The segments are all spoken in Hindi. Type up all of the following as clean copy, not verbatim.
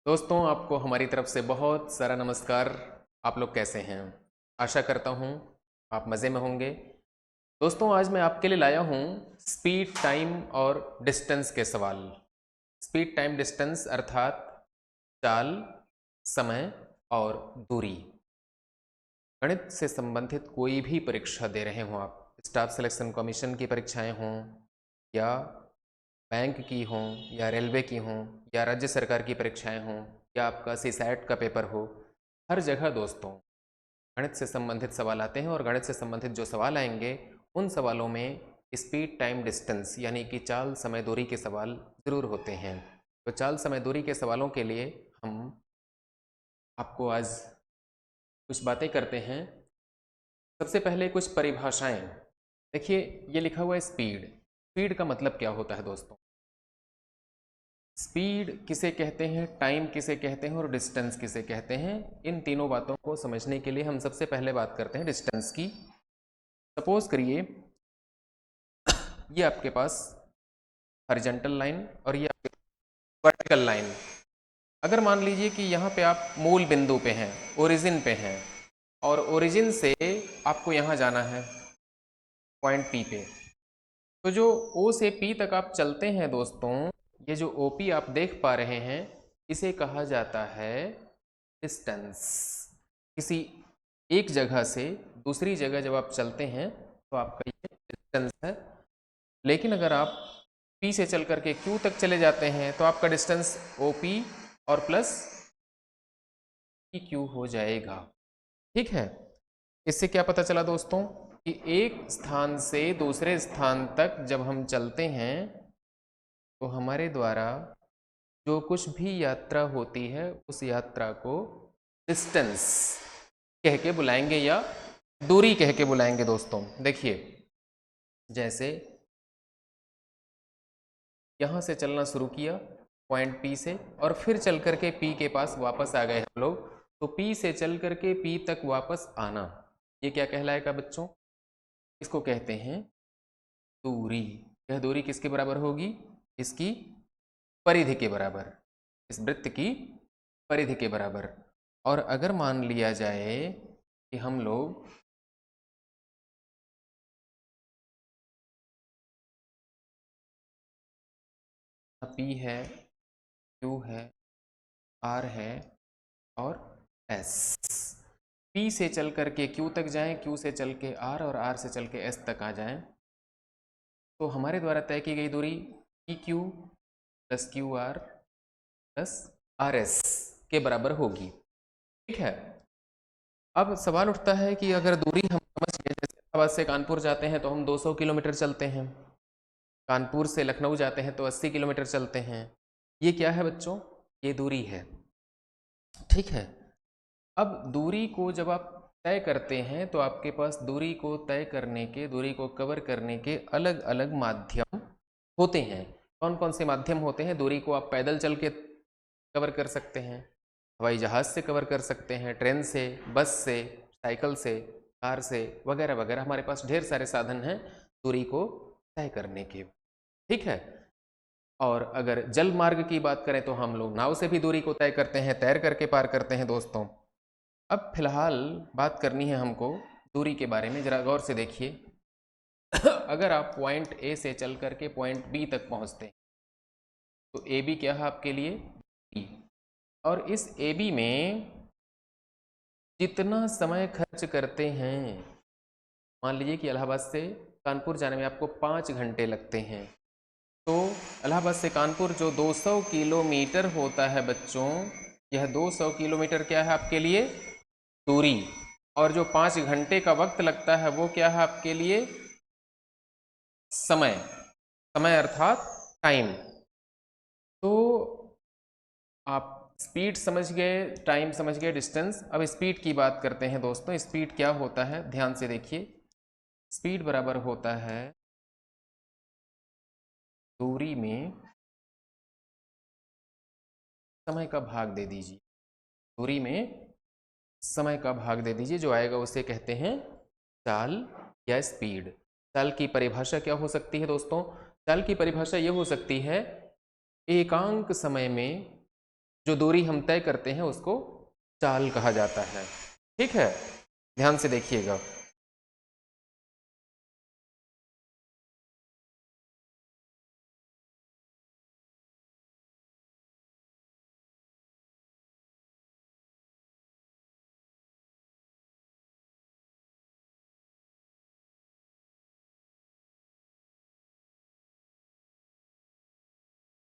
दोस्तों, आपको हमारी तरफ से बहुत सारा नमस्कार। आप लोग कैसे हैं? आशा करता हूँ आप मज़े में होंगे। दोस्तों, आज मैं आपके लिए लाया हूँ स्पीड, टाइम और डिस्टेंस के सवाल। स्पीड, टाइम, डिस्टेंस अर्थात चाल, समय और दूरी। गणित से संबंधित कोई भी परीक्षा दे रहे हों आप, स्टाफ सिलेक्शन कमीशन की परीक्षाएं हों या बैंक की हों या रेलवे की हों या राज्य सरकार की परीक्षाएं हों या आपका सीसैट का पेपर हो, हर जगह दोस्तों गणित से संबंधित सवाल आते हैं। और गणित से संबंधित जो सवाल आएंगे उन सवालों में स्पीड, टाइम, डिस्टेंस यानी कि चाल, समय, दूरी के सवाल ज़रूर होते हैं। तो चाल, समय, दूरी के सवालों के लिए हम आपको आज कुछ बातें करते हैं। सबसे पहले कुछ परिभाषाएं। देखिए, ये लिखा हुआ है स्पीड। स्पीड का मतलब क्या होता है दोस्तों? स्पीड किसे कहते हैं, टाइम किसे कहते हैं और डिस्टेंस किसे कहते हैं, इन तीनों बातों को समझने के लिए हम सबसे पहले बात करते हैं डिस्टेंस की। सपोज करिए ये आपके पास हॉरिजॉन्टल लाइन और ये आपके वर्टिकल लाइन। अगर मान लीजिए कि यहाँ पे आप मूल बिंदु पे हैं, ओरिजिन पे हैं, और ओरिजिन से आपको यहाँ जाना है पॉइंट पी पे, तो जो ओ से पी तक आप चलते हैं दोस्तों, ये जो ओपी आप देख पा रहे हैं इसे कहा जाता है डिस्टेंस। किसी एक जगह से दूसरी जगह जब आप चलते हैं तो आपका ये डिस्टेंस है। लेकिन अगर आप पी से चल करके क्यू तक चले जाते हैं तो आपका डिस्टेंस ओ पी और प्लस पी क्यू हो जाएगा। ठीक है। इससे क्या पता चला दोस्तों कि एक स्थान से दूसरे स्थान तक जब हम चलते हैं तो हमारे द्वारा जो कुछ भी यात्रा होती है उस यात्रा को डिस्टेंस कह के बुलाएंगे या दूरी कह के बुलाएंगे दोस्तों। देखिए, जैसे यहाँ से चलना शुरू किया पॉइंट पी से और फिर चल करके पी के पास वापस आ गए हम लोग, तो पी से चल करके पी तक वापस आना, ये क्या कहलाएगा बच्चों? इसको कहते हैं दूरी। यह दूरी किसके बराबर होगी? इसकी परिधि के बराबर, इस वृत्त की परिधि के बराबर। और अगर मान लिया जाए कि हम लोग P है, Q है, R है और S, P से चल करके Q तक जाएं, Q से चल के R और R से चल के S तक आ जाएं, तो हमारे द्वारा तय की गई दूरी PQ plus QR plus RS के बराबर होगी। ठीक है। अब सवाल उठता है कि अगर दूरी हम समझ गए, जैसे इलाहाबाद से कानपुर जाते हैं तो हम 200 किलोमीटर चलते हैं, कानपुर से लखनऊ जाते हैं तो 80 किलोमीटर चलते हैं। ये क्या है बच्चों? ये दूरी है। ठीक है। अब दूरी को जब आप तय करते हैं तो आपके पास दूरी को तय करने के, दूरी को कवर करने के अलग अलग माध्यम होते हैं। कौन कौन से माध्यम होते हैं? दूरी को आप पैदल चल के कवर कर सकते हैं, हवाई जहाज़ से कवर कर सकते हैं, ट्रेन से, बस से, साइकिल से, कार से, वगैरह वगैरह। हमारे पास ढेर सारे साधन हैं दूरी को तय करने के। ठीक है। और अगर जल मार्ग की बात करें तो हम लोग नाव से भी दूरी को तय करते हैं, तैर करके पार करते हैं दोस्तों। अब फिलहाल बात करनी है हमको दूरी के बारे में, जरा गौर से देखिए। अगर आप पॉइंट ए से चल करके पॉइंट बी तक पहुंचते हैं तो ए बी क्या है आपके लिए? बी। और इस ए बी में जितना समय खर्च करते हैं, मान लीजिए कि इलाहाबाद से कानपुर जाने में आपको 5 घंटे लगते हैं, तो इलाहाबाद से कानपुर जो 200 किलोमीटर होता है बच्चों, यह 200 किलोमीटर क्या है आपके लिए? दूरी। और जो 5 घंटे का वक्त लगता है वो क्या है आपके लिए? समय। समय अर्थात टाइम। तो आप स्पीड समझ गए, टाइम समझ गए, डिस्टेंस। अब स्पीड की बात करते हैं दोस्तों। स्पीड क्या होता है, ध्यान से देखिए। स्पीड बराबर होता है दूरी में समय का भाग दे दीजिए, दूरी में समय का भाग दे दीजिए, जो आएगा उसे कहते हैं चाल या स्पीड। चाल की परिभाषा क्या हो सकती है दोस्तों? चाल की परिभाषा ये हो सकती है, एकांक समय में जो दूरी हम तय करते हैं उसको चाल कहा जाता है। ठीक है, ध्यान से देखिएगा।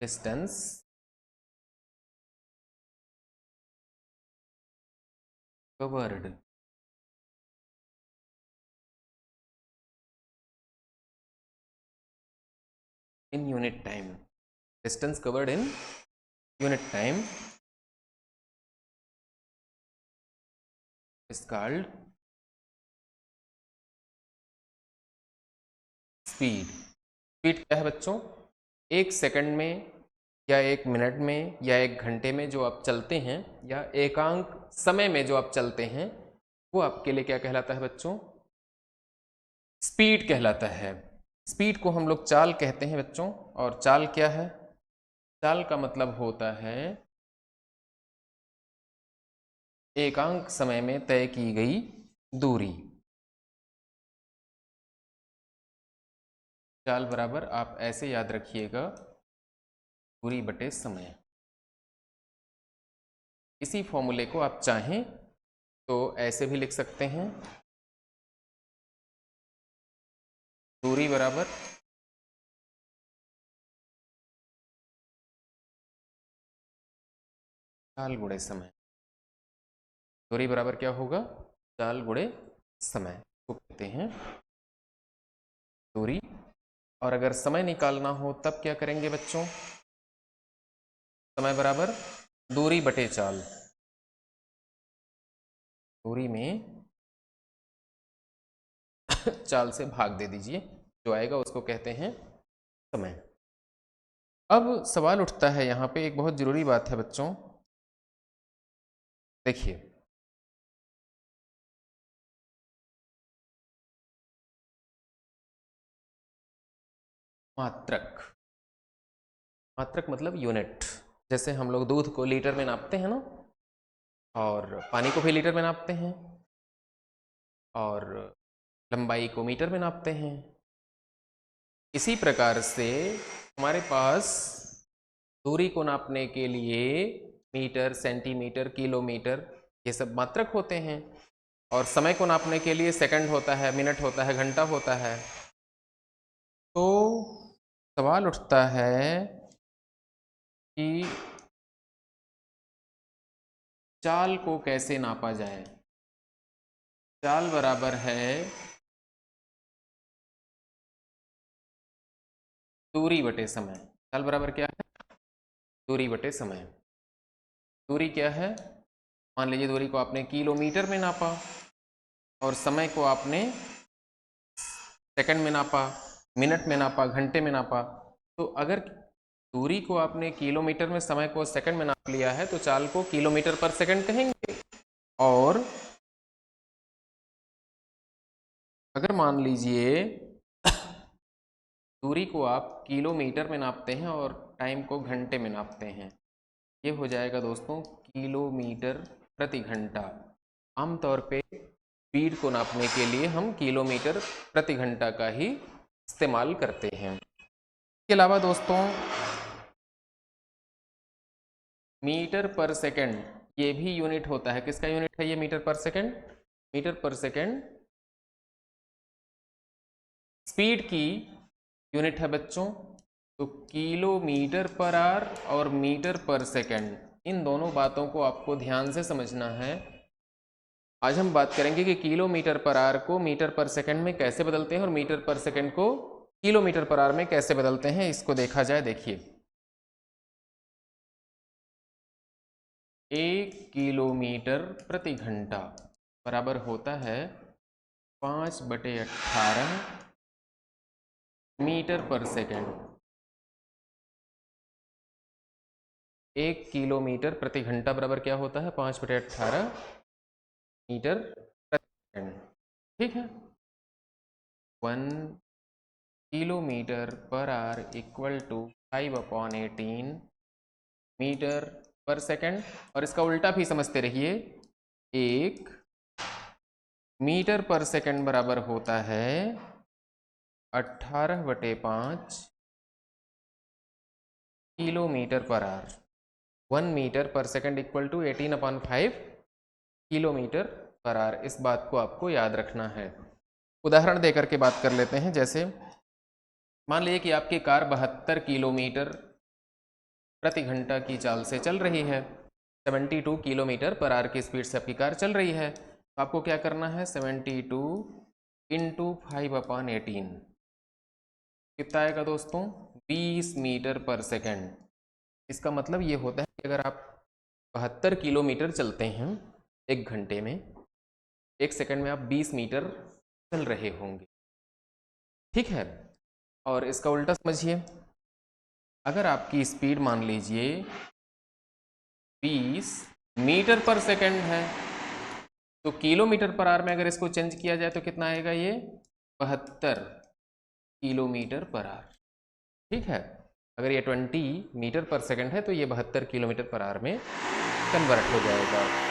Distance covered in unit time. Distance covered in unit time is called speed. Speed क्या है बच्चों? एक सेकंड में या एक मिनट में या एक घंटे में जो आप चलते हैं या एकांक समय में जो आप चलते हैं वो आपके लिए क्या कहलाता है बच्चों? स्पीड कहलाता है। स्पीड को हम लोग चाल कहते हैं बच्चों। और चाल क्या है? चाल का मतलब होता है एकांक समय में तय की गई दूरी। चाल बराबर आप ऐसे याद रखिएगा, दूरी बटे समय। इसी फॉर्मूले को आप चाहें तो ऐसे भी लिख सकते हैं, दूरी बराबर चाल गुणे समय। दूरी बराबर क्या होगा? चाल गुणे समय को कहते हैं दूरी। और अगर समय निकालना हो तब क्या करेंगे बच्चों? समय बराबर दूरी बटे चाल। दूरी में चाल से भाग दे दीजिए, जो आएगा उसको कहते हैं समय। अब सवाल उठता है यहाँ पे एक बहुत जरूरी बात है बच्चों, देखिए। मात्रक, मात्रक मतलब यूनिट। जैसे हम लोग दूध को लीटर में नापते हैं ना, और पानी को भी लीटर में नापते हैं, और लंबाई को मीटर में नापते हैं। इसी प्रकार से हमारे पास दूरी को नापने के लिए मीटर, सेंटीमीटर, किलोमीटर, ये सब मात्रक होते हैं। और समय को नापने के लिए सेकंड होता है, मिनट होता है, घंटा होता है। तो सवाल उठता है कि चाल को कैसे नापा जाए। चाल बराबर है दूरी बटे समय। चाल बराबर क्या है? दूरी बटे समय। दूरी क्या है? मान लीजिए दूरी को आपने किलोमीटर में नापा और समय को आपने सेकंड में नापा, मिनट में नापा, घंटे में नापा। तो अगर दूरी को आपने किलोमीटर में, समय को सेकंड में नाप लिया है, तो चाल को किलोमीटर पर सेकंड कहेंगे। और अगर मान लीजिए दूरी को आप किलोमीटर में नापते हैं और टाइम को घंटे में नापते हैं, ये हो जाएगा दोस्तों किलोमीटर प्रति घंटा। आमतौर पे स्पीड को नापने के लिए हम किलोमीटर प्रति घंटा का ही इस्तेमाल करते हैं। इसके अलावा दोस्तों मीटर पर सेकंड ये भी यूनिट होता है। किसका यूनिट है ये metre per second? Metre per second speed की यूनिट है बच्चों। तो किलोमीटर पर आवर और मीटर पर सेकंड, इन दोनों बातों को आपको ध्यान से समझना है। आज हम बात करेंगे कि किलोमीटर पर आवर को मीटर पर सेकंड में कैसे बदलते हैं और मीटर पर सेकंड को किलोमीटर पर आवर में कैसे बदलते हैं, इसको देखा जाए। देखिए, 1 किलोमीटर प्रति घंटा बराबर होता है 5/18 मीटर पर सेकंड। 1 किलोमीटर प्रति घंटा बराबर क्या होता है? 5/18 मीटर प्रति सेकंड। ठीक है। 1 kilometre per hour equal to 5/18 metre per second, और इसका उल्टा भी समझते रहिए, 1 मीटर पर सेकंड बराबर होता है 18/5 kilometre per hour. 1 metre per second equal to 18/5 kilometre per hour. इस बात को आपको याद रखना है। उदाहरण देकर के बात कर लेते हैं। जैसे मान लीजिए कि आपकी कार 72 किलोमीटर प्रति घंटा की चाल से चल रही है, 72 किलोमीटर पर आवर की स्पीड से आपकी कार चल रही है। तो आपको क्या करना है, 72 इंटू 5/18 कितना आएगा दोस्तों, 20 मीटर पर सेकंड। इसका मतलब ये होता है कि अगर आप 72 किलोमीटर चलते हैं 1 घंटे में, 1 सेकंड में आप 20 मीटर चल रहे होंगे, ठीक है। और इसका उल्टा समझिए, अगर आपकी स्पीड मान लीजिए 20 मीटर पर सेकंड है, तो किलोमीटर पर आवर में अगर इसको चेंज किया जाए तो कितना आएगा, ये 72 किलोमीटर पर आवर, ठीक है। अगर ये 20 मीटर पर सेकंड है तो ये 72 किलोमीटर पर आवर में कन्वर्ट हो जाएगा।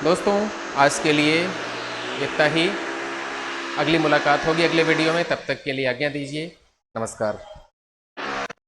दोस्तों आज के लिए इतना ही। अगली मुलाकात होगी अगले वीडियो में, तब तक के लिए आज्ञा दीजिए। नमस्कार।